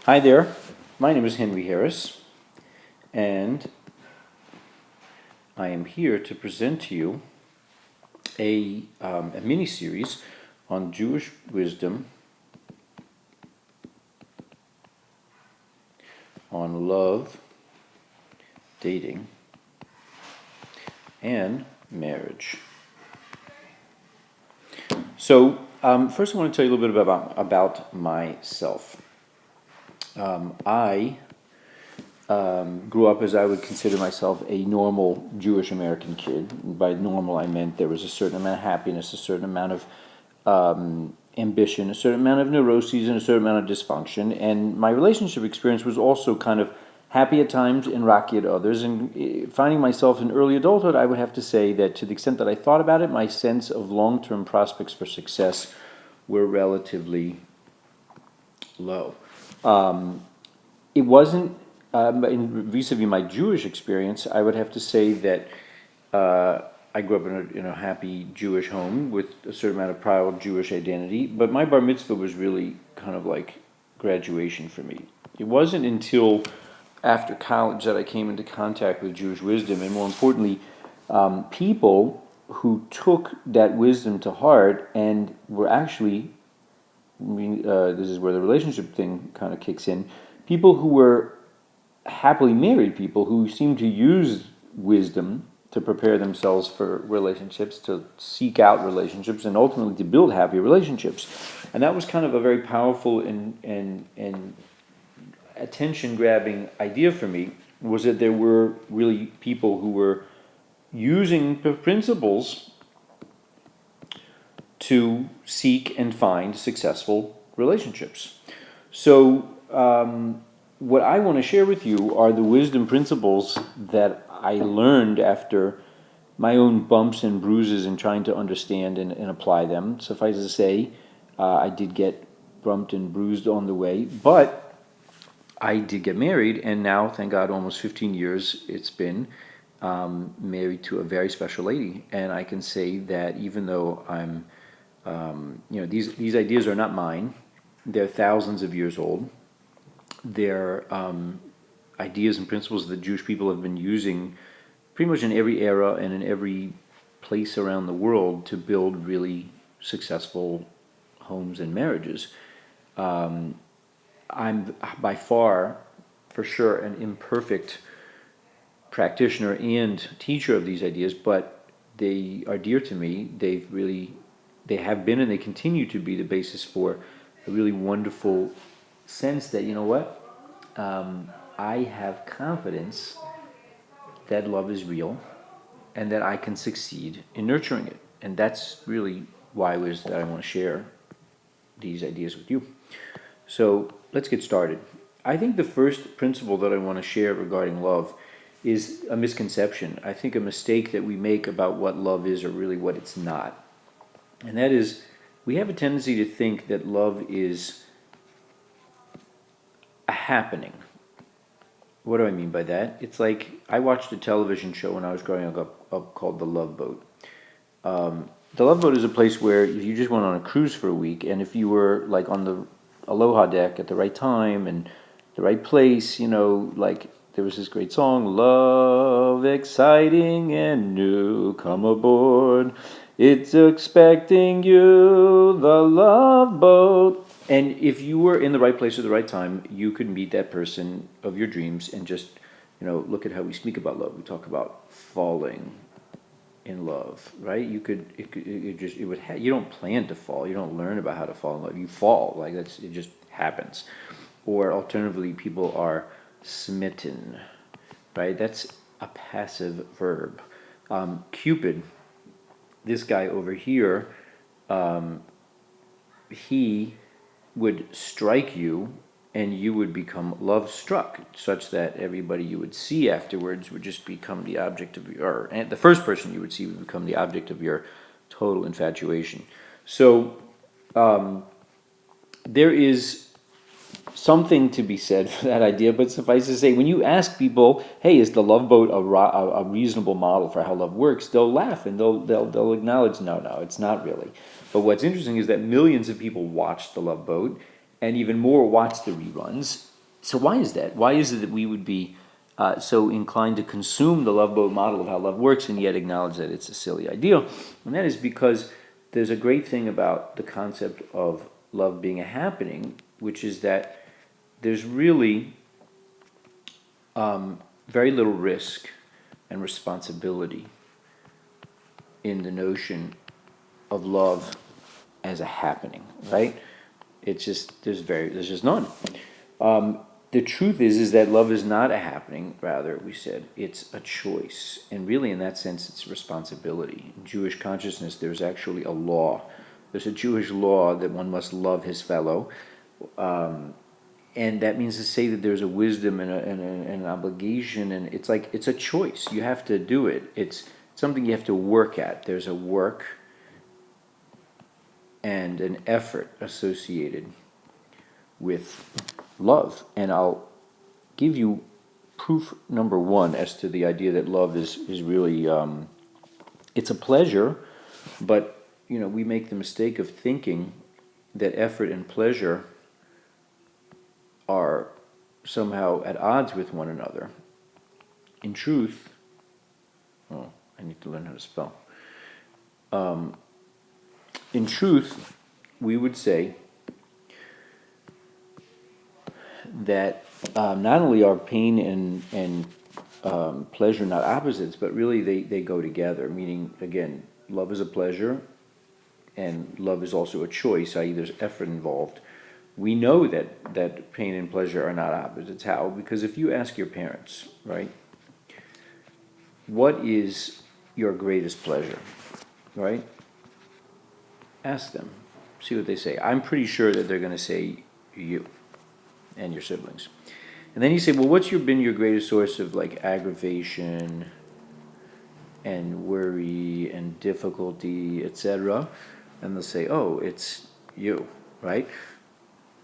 Hi there, my name is Henry Harris, and I am here to present to you a mini-series on Jewish wisdom, on love, dating, and marriage. So, first I want to tell you a little bit about myself. I grew up as I would consider myself a normal Jewish American kid. By normal, I meant there was a certain amount of happiness, a certain amount of ambition, a certain amount of neuroses, and a certain amount of dysfunction. And my relationship experience was also kind of happy at times and rocky at others. And finding myself in early adulthood, I would have to say that to the extent that I thought about it, my sense of long-term prospects for success were relatively low. It wasn't, vis-a-vis my Jewish experience, I would have to say that I grew up in a happy Jewish home with a certain amount of proud Jewish identity, but my bar mitzvah was really kind of like graduation for me. It wasn't until after college that I came into contact with Jewish wisdom, and more importantly, people who took that wisdom to heart and were actually, this is where the relationship thing kind of kicks in, people who were happily married people who seemed to use wisdom to prepare themselves for relationships, to seek out relationships, and ultimately to build happy relationships. And that was kind of a very powerful and attention-grabbing idea for me, was that there were really people who were using the principles to seek and find successful relationships. So, what I want to share with you are the wisdom principles that I learned after my own bumps and bruises in trying to understand and apply them. Suffice to say, I did get bumped and bruised on the way, but I did get married, and now, thank God, almost 15 years it's been, married to a very special lady. And I can say that even though I'm, these ideas are not mine, they're thousands of years old. They're ideas and principles that Jewish people have been using pretty much in every era and in every place around the world to build really successful homes and marriages. I'm by far, for sure, an imperfect practitioner and teacher of these ideas, but they are dear to me. They have been and they continue to be the basis for a really wonderful sense that, you know what, I have confidence that love is real and that I can succeed in nurturing it. And that's really why it was that I want to share these ideas with you. So let's get started. I think the first principle that I want to share regarding love is a misconception. I think a mistake that we make about what love is or really what it's not. And that is, we have a tendency to think that love is a happening. What do I mean by that? It's like I watched a television show when I was growing up called The Love Boat. The Love Boat is a place where if you just went on a cruise for a week, and if you were like on the Aloha deck at the right time and the right place, like there was this great song, Love, Exciting and New, come aboard. It's expecting you, the Love Boat. And if you were in the right place at the right time, you could meet that person of your dreams and just, look at how we speak about love. We talk about falling in love, right? You don't plan to fall. You don't learn about how to fall in love. You fall, like it just happens. Or alternatively, people are smitten, right? That's a passive verb. Cupid, this guy over here, he would strike you and you would become love struck, such that everybody you would see afterwards would just become the object of your, and the first person you would see would become the object of your total infatuation. So there is something to be said for that idea, but suffice to say, when you ask people, hey, is the Love Boat a reasonable model for how love works, they'll laugh and they'll acknowledge, no, it's not really. But what's interesting is that millions of people watched the Love Boat, and even more watched the reruns, So why is that? Why is it that we would be so inclined to consume the Love Boat model of how love works and yet acknowledge that it's a silly ideal? And that is because there's a great thing about the concept of love being a happening, which is that there's really very little risk and responsibility in the notion of love as a happening, right? It's just there's just none. The truth is that love is not a happening. Rather, we said it's a choice, and really, in that sense, it's responsibility. In Jewish consciousness, there's actually a law. There's a Jewish law that one must love his fellow, and that means to say that there's a wisdom and an obligation, and it's a choice. You have to do it. It's something you have to work at. There's a work and an effort associated with love. And I'll give you proof number one as to the idea that love is really it's a pleasure, but we make the mistake of thinking that effort and pleasure are somehow at odds with one another. In truth, I need to learn how to spell. In truth, we would say that not only are pain and pleasure not opposites, but really they go together, meaning, again, love is a pleasure, and love is also a choice, i.e. there's effort involved. We know that pain and pleasure are not opposites. How? Because if you ask your parents, right, what is your greatest pleasure, right? Ask them. See what they say. I'm pretty sure that they're going to say you and your siblings. And then you say, well, what's been your greatest source of aggravation and worry and difficulty, etc.? And they'll say, oh, it's you, right?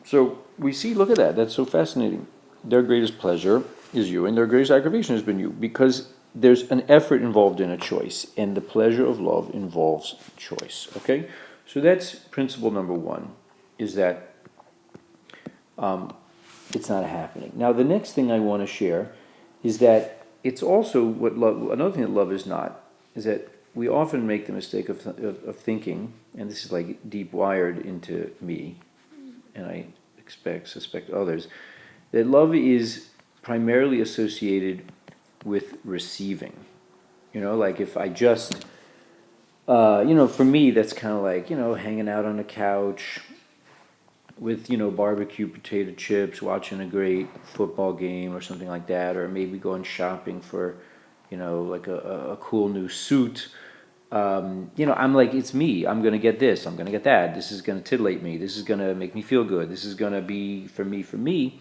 So we see, look at that. That's so fascinating. Their greatest pleasure is you, and their greatest aggravation has been you, because there's an effort involved in a choice, and the pleasure of love involves choice. Okay? So that's principle number one, is that it's not happening. Now, the next thing I want to share is that it's also what love. Another thing that love is not is that we often make the mistake of thinking, and this is deep wired into me, and I suspect others, that love is primarily associated with receiving. If I just, for me, that's kind of hanging out on the couch with, barbecue potato chips, watching a great football game or something like that, or maybe going shopping for, a cool new suit. I'm it's me. I'm going to get this. I'm going to get that. This is going to titillate me. This is going to make me feel good. This is going to be for me.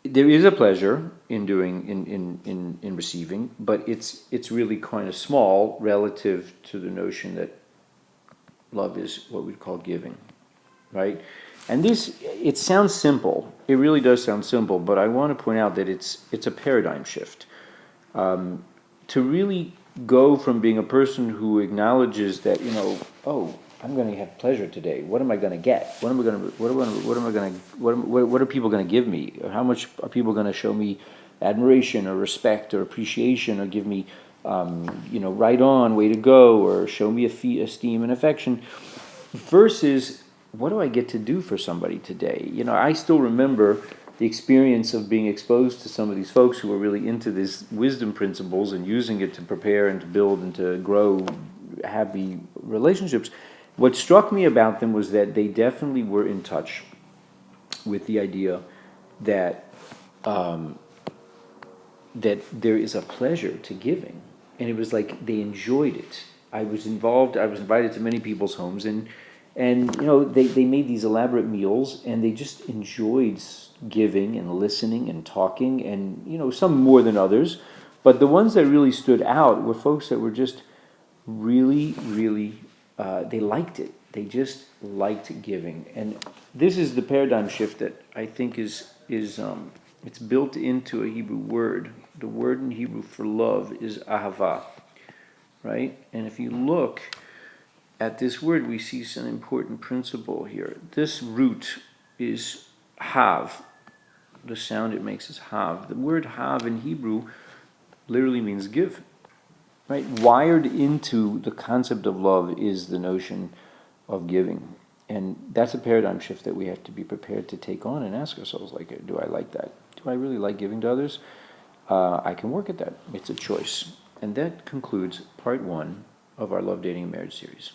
There is a pleasure in doing, in receiving, but it's really kind of small relative to the notion that love is what we'd call giving, right? And it sounds simple. It really does sound simple, but I want to point out that it's a paradigm shift. To really go from being a person who acknowledges that, I'm going to have pleasure today. What am I going to get? What are people going to give me? Or how much are people going to show me admiration or respect or appreciation or give me, right on, way to go, or show me esteem and affection? Versus, what do I get to do for somebody today? I still remember the experience of being exposed to some of these folks who were really into these wisdom principles and using it to prepare and to build and to grow happy relationships. What struck me about them was that they definitely were in touch with the idea that that there is a pleasure to giving, and it was like they enjoyed it. I was invited to many people's homes, and they made these elaborate meals, and they just enjoyed giving and listening and talking, and some more than others, but the ones that really stood out were folks that were just really, really, they liked it. They just liked giving, and this is the paradigm shift that I think is it's built into a Hebrew word. The word in Hebrew for love is ahava, right? And if you look at this word, we see some important principle here. This root is hav, the sound it makes is have. The word have in Hebrew literally means give. Right? Wired into the concept of love is the notion of giving. And that's a paradigm shift that we have to be prepared to take on and ask ourselves, like, do I like that? Do I really like giving to others? I can work at that. It's a choice. And that concludes part 1 of our Love, Dating, and Marriage series.